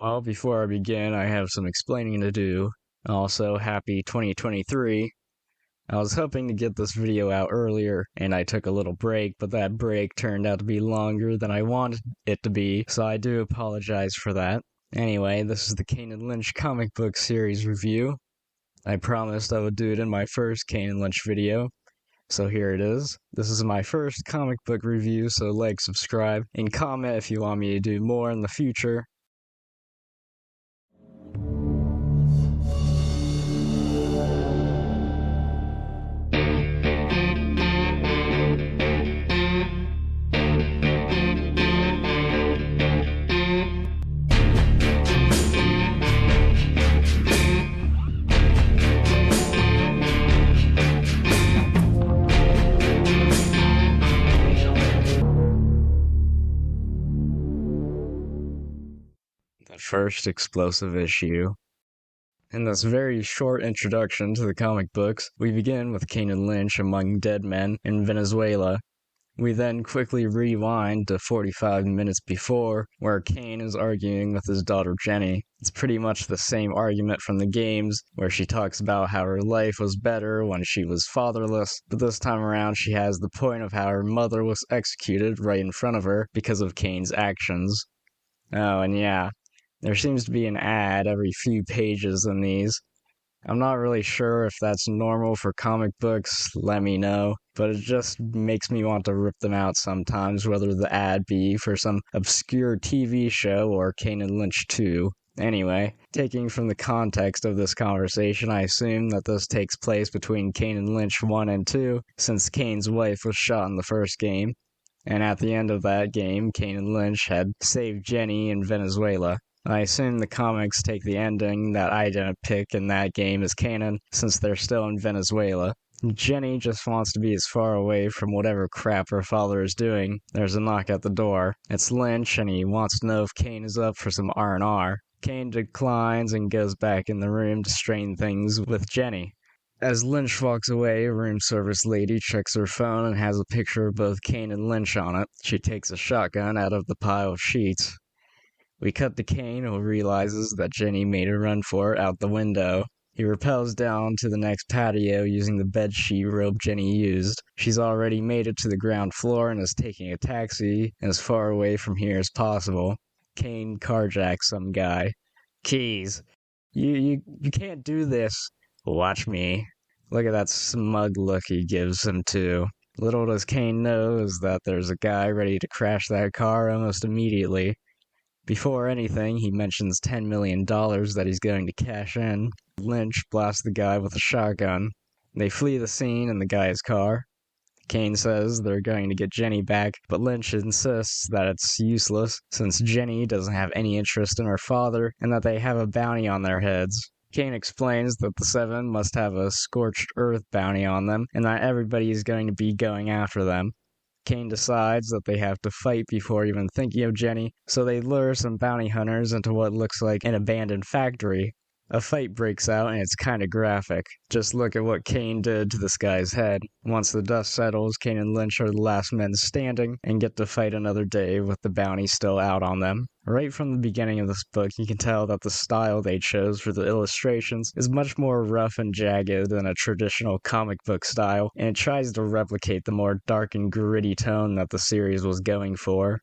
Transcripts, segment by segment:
Well, before I begin, I have some explaining to do. Also, happy 2023. I was hoping to get this video out earlier, and I took a little break, but that break turned out to be longer than I wanted it to be, so I do apologize for that. Anyway, this is the Kane and Lynch comic book series review. I promised I would do it in my first Kane and Lynch video, so here it is. This is my first comic book review, so like, subscribe, and comment if you want me to do more in the future. First explosive issue. In this very short introduction to the comic books, we begin with Kane and Lynch among dead men in Venezuela. We then quickly rewind to 45 minutes before, where Kane is arguing with his daughter Jenny. It's pretty much the same argument from the games, where she talks about how her life was better when she was fatherless, but this time around she has the point of how her mother was executed right in front of her because of Kane's actions. Oh, and yeah, there seems to be an ad every few pages in these. I'm not really sure if that's normal for comic books, let me know, but it just makes me want to rip them out sometimes, whether the ad be for some obscure TV show or Kane and Lynch 2. Anyway, taking from the context of this conversation, I assume that this takes place between Kane and Lynch 1 and 2, since Kane's wife was shot in the first game, and at the end of that game, Kane and Lynch had saved Jenny in Venezuela. I assume the comics take the ending that I didn't pick in that game as canon, since they're still in Venezuela. Jenny just wants to be as far away from whatever crap her father is doing. There's a knock at the door. It's Lynch, and he wants to know if Kane is up for some R&R. Kane declines and goes back in the room to straighten things with Jenny. As Lynch walks away, a room service lady checks her phone and has a picture of both Kane and Lynch on it. She takes a shotgun out of the pile of sheets. We cut to Kane, who realizes that Jenny made a run for it out the window. He rappels down to the next patio using the bedsheet robe Jenny used. She's already made it to the ground floor and is taking a taxi as far away from here as possible. Kane carjacks some guy. Keys. You can't do this. Watch me. Look at that smug look he gives him too. Little does Kane know is that there's a guy ready to crash that car almost immediately. Before anything, he mentions $10 million that he's going to cash in. Lynch blasts the guy with a shotgun. They flee the scene in the guy's car. Kane says they're going to get Jenny back, but Lynch insists that it's useless, since Jenny doesn't have any interest in her father, and that they have a bounty on their heads. Kane explains that the Seven must have a scorched earth bounty on them, and that everybody is going to be going after them. Kane decides that they have to fight before even thinking of Jenny, so they lure some bounty hunters into what looks like an abandoned factory. A fight breaks out and it's kinda graphic. Just look at what Kane did to this guy's head. Once the dust settles, Kane and Lynch are the last men standing and get to fight another day with the bounty still out on them. Right from the beginning of this book, you can tell that the style they chose for the illustrations is much more rough and jagged than a traditional comic book style, and it tries to replicate the more dark and gritty tone that the series was going for.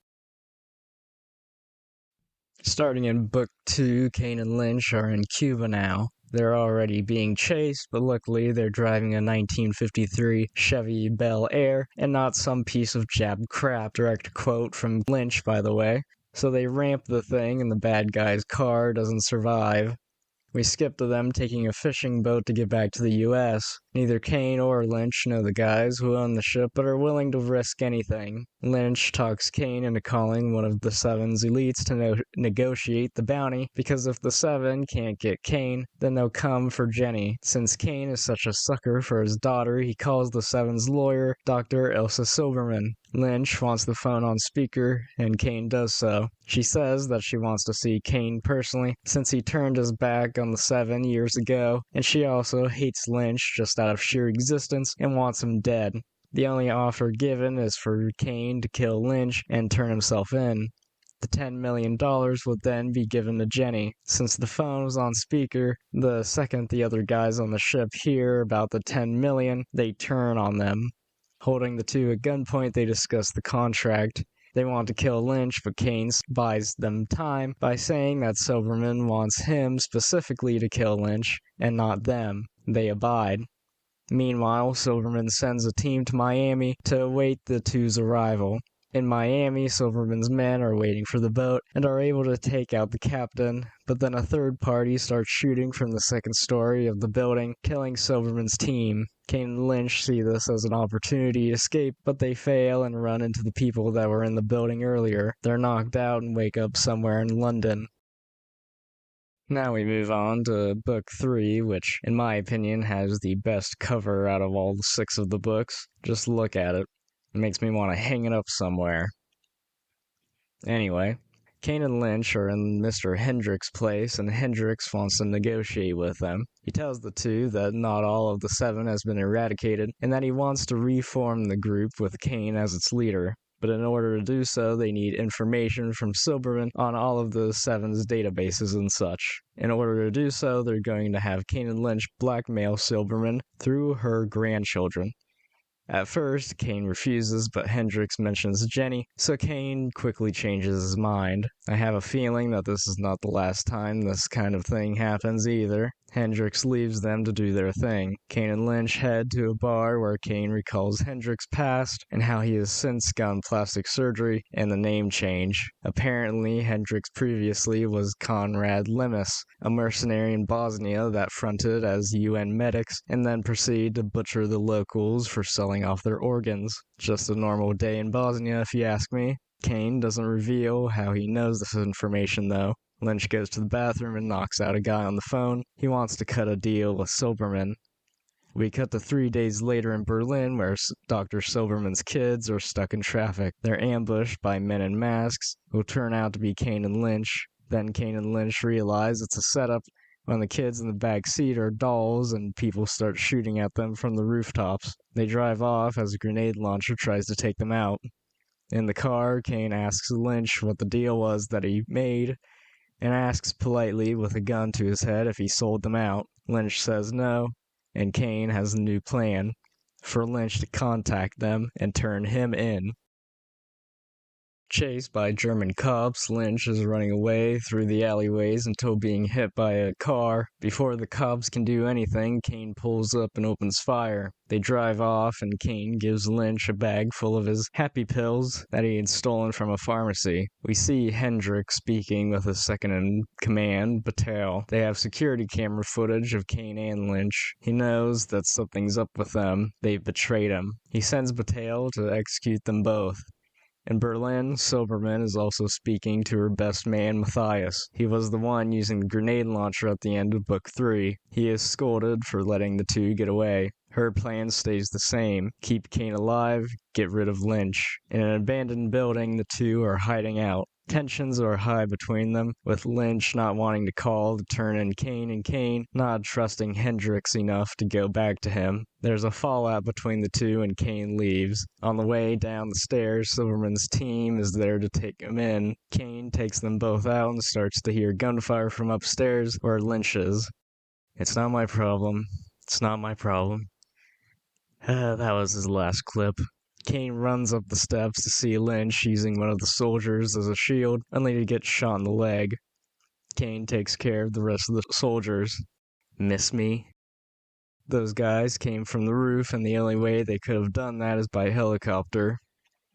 Starting in Book 2, Kane and Lynch are in Cuba now. They're already being chased, but luckily they're driving a 1953 Chevy Bel Air, and not some piece of jabbed crap, direct quote from Lynch, by the way. So they ramp the thing and the bad guy's car doesn't survive. We skip to them taking a fishing boat to get back to the U.S. Neither Kane or Lynch know the guys who own the ship, but are willing to risk anything. Lynch talks Kane into calling one of the Seven's elites to negotiate the bounty, because if the Seven can't get Kane, then they'll come for Jenny. Since Kane is such a sucker for his daughter, he calls the Seven's lawyer, Dr. Elsa Silverman. Lynch wants the phone on speaker, and Kane does so. She says that she wants to see Kane personally, since he turned his back on the Seven years ago, and she also hates Lynch just out of sheer existence and wants him dead. The only offer given is for Kane to kill Lynch and turn himself in. The $10 million would then be given to Jenny. Since the phone was on speaker, the second the other guys on the ship hear about the $10 million, they turn on them. Holding the two at gunpoint, they discuss the contract. They want to kill Lynch, but Kane buys them time by saying that Silverman wants him specifically to kill Lynch, and not them. They abide. Meanwhile, Silverman sends a team to Miami to await the two's arrival. In Miami, Silverman's men are waiting for the boat and are able to take out the captain, but then a third party starts shooting from the second story of the building, killing Silverman's team. Kane and Lynch see this as an opportunity to escape, but they fail and run into the people that were in the building earlier. They're knocked out and wake up somewhere in London. Now we move on to Book 3, which, in my opinion, has the best cover out of all 6 of the books. Just look at it. It makes me want to hang it up somewhere. Anyway, Kane and Lynch are in Mr. Hendricks' place, and Hendricks wants to negotiate with them. He tells the two that not all of the 7 has been eradicated, and that he wants to reform the group with Kane as its leader. But in order to do so, they need information from Silverman on all of the 7's databases and such. In order to do so, they're going to have Kane and Lynch blackmail Silverman through her grandchildren. At first, Kane refuses, but Hendricks mentions Jenny, so Kane quickly changes his mind. I have a feeling that this is not the last time this kind of thing happens either. Hendricks leaves them to do their thing. Kane and Lynch head to a bar where Kane recalls Hendricks' past and how he has since gotten plastic surgery and the name change. Apparently, Hendricks previously was Conrad Lemus, a mercenary in Bosnia that fronted as UN medics and then proceeded to butcher the locals for selling off their organs. Just a normal day in Bosnia, if you ask me. Kane doesn't reveal how he knows this information, though. Lynch goes to the bathroom and knocks out a guy on the phone. He wants to cut a deal with Silverman. We cut to 3 days later in Berlin, where Dr. Silverman's kids are stuck in traffic. They're ambushed by men in masks, who turn out to be Kane and Lynch. Then Kane and Lynch realize it's a setup when the kids in the back seat are dolls and people start shooting at them from the rooftops. They drive off as a grenade launcher tries to take them out. In the car, Kane asks Lynch what the deal was that he made, and asks politely with a gun to his head if he sold them out. Lynch says no, and Kane has a new plan, for Lynch to contact them and turn him in. Chased by German cops, Lynch is running away through the alleyways until being hit by a car. Before the cops can do anything, Kane pulls up and opens fire. They drive off, and Kane gives Lynch a bag full of his happy pills that he had stolen from a pharmacy. We see Hendricks speaking with his second-in-command, Battelle. They have security camera footage of Kane and Lynch. He knows that something's up with them. They've betrayed him. He sends Battelle to execute them both. In Berlin, Silverman is also speaking to her best man, Matthias. He was the one using the grenade launcher at the end of Book 3. He is scolded for letting the two get away. Her plan stays the same: keep Kane alive, get rid of Lynch. In an abandoned building, the two are hiding out. Tensions are high between them, with Lynch not wanting to call to turn in Kane and Kane not trusting Hendricks enough to go back to him. There's a fallout between the two and Kane leaves. On the way down the stairs, Silverman's team is there to take him in. Kane takes them both out and starts to hear gunfire from upstairs where Lynch is. It's not my problem. It's not my problem. That was his last clip. Kane runs up the steps to see Lynch using one of the soldiers as a shield, only to get shot in the leg. Kane takes care of the rest of the soldiers. Miss me? Those guys came from the roof, and the only way they could have done that is by helicopter.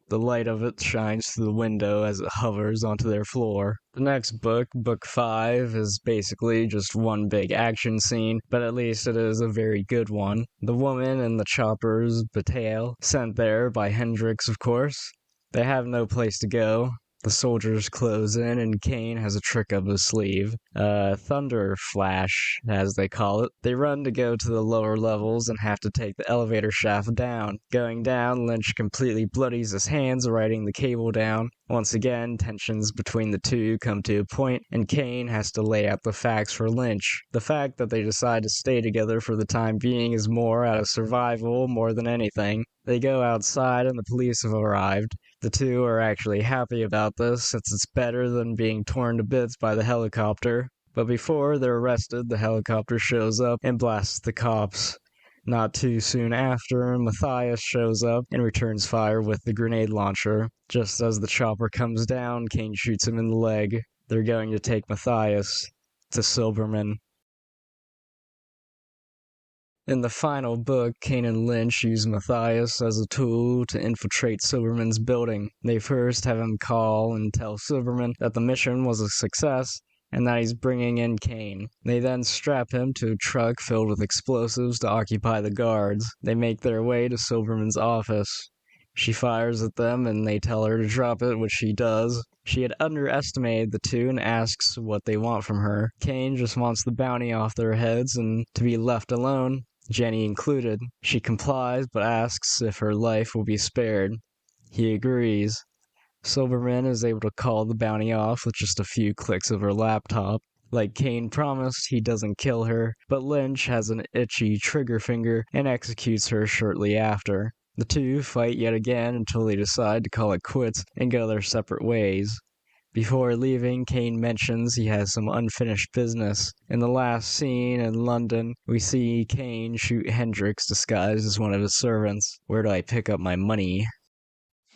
The light of it shines through the window as it hovers onto their floor. The next book, Book 5, is basically just one big action scene, but at least it is a very good one. The woman in the choppers, Battelle, sent there by Hendricks, of course. They have no place to go. The soldiers close in, and Kane has a trick up his sleeve. Thunder Flash, as they call it. They run to go to the lower levels and have to take the elevator shaft down. Going down, Lynch completely bloodies his hands riding the cable down. Once again, tensions between the two come to a point, and Kane has to lay out the facts for Lynch. The fact that they decide to stay together for the time being is more out of survival more than anything. They go outside, and the police have arrived. The two are actually happy about this, since it's better than being torn to bits by the helicopter. But before they're arrested, the helicopter shows up and blasts the cops. Not too soon after, Matthias shows up and returns fire with the grenade launcher. Just as the chopper comes down, Kane shoots him in the leg. They're going to take Matthias to Silberman. In the final book, Kane and Lynch use Matthias as a tool to infiltrate Silberman's building. They first have him call and tell Silberman that the mission was a success and that he's bringing in Kane. They then strap him to a truck filled with explosives to occupy the guards. They make their way to Silberman's office. She fires at them and they tell her to drop it, which she does. She had underestimated the two and asks what they want from her. Kane just wants the bounty off their heads and to be left alone, Jenny included. She complies but asks if her life will be spared. He agrees. Silberman is able to call the bounty off with just a few clicks of her laptop. Like Kane promised, he doesn't kill her, but Lynch has an itchy trigger finger and executes her shortly after. The two fight yet again until they decide to call it quits and go their separate ways. Before leaving, Kane mentions he has some unfinished business. In the last scene in London, we see Kane shoot Hendricks disguised as one of his servants. Where do I pick up my money?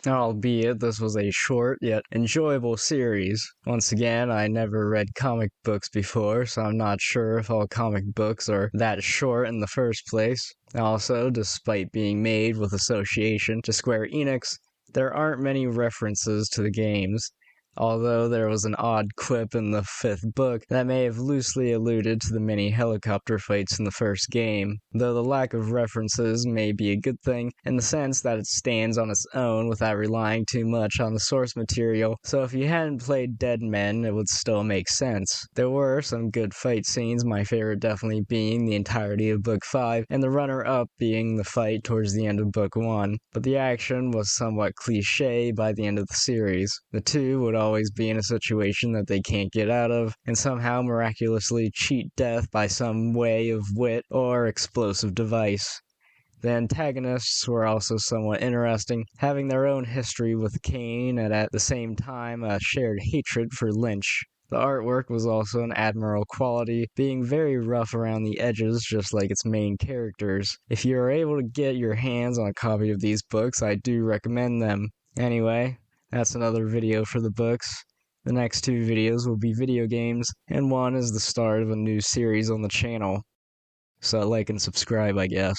Albeit this was a short yet enjoyable series. Once again, I never read comic books before, so I'm not sure if all comic books are that short in the first place. Also, despite being made with association to Square Enix, there aren't many references to the games. Although there was an odd quip in the 5th book that may have loosely alluded to the many helicopter fights in the first game, though the lack of references may be a good thing in the sense that it stands on its own without relying too much on the source material, so if you hadn't played Dead Men, it would still make sense. There were some good fight scenes, my favorite definitely being the entirety of Book 5, and the runner-up being the fight towards the end of Book 1, but the action was somewhat cliché by the end of the series. The two would always be in a situation that they can't get out of, and somehow miraculously cheat death by some way of wit or explosive device. The antagonists were also somewhat interesting, having their own history with Kane and at the same time a shared hatred for Lynch. The artwork was also an admirable quality, being very rough around the edges just like its main characters. If you are able to get your hands on a copy of these books, I do recommend them. Anyway, that's another video for the books. The next 2 videos will be video games, and one is the start of a new series on the channel. So like and subscribe, I guess.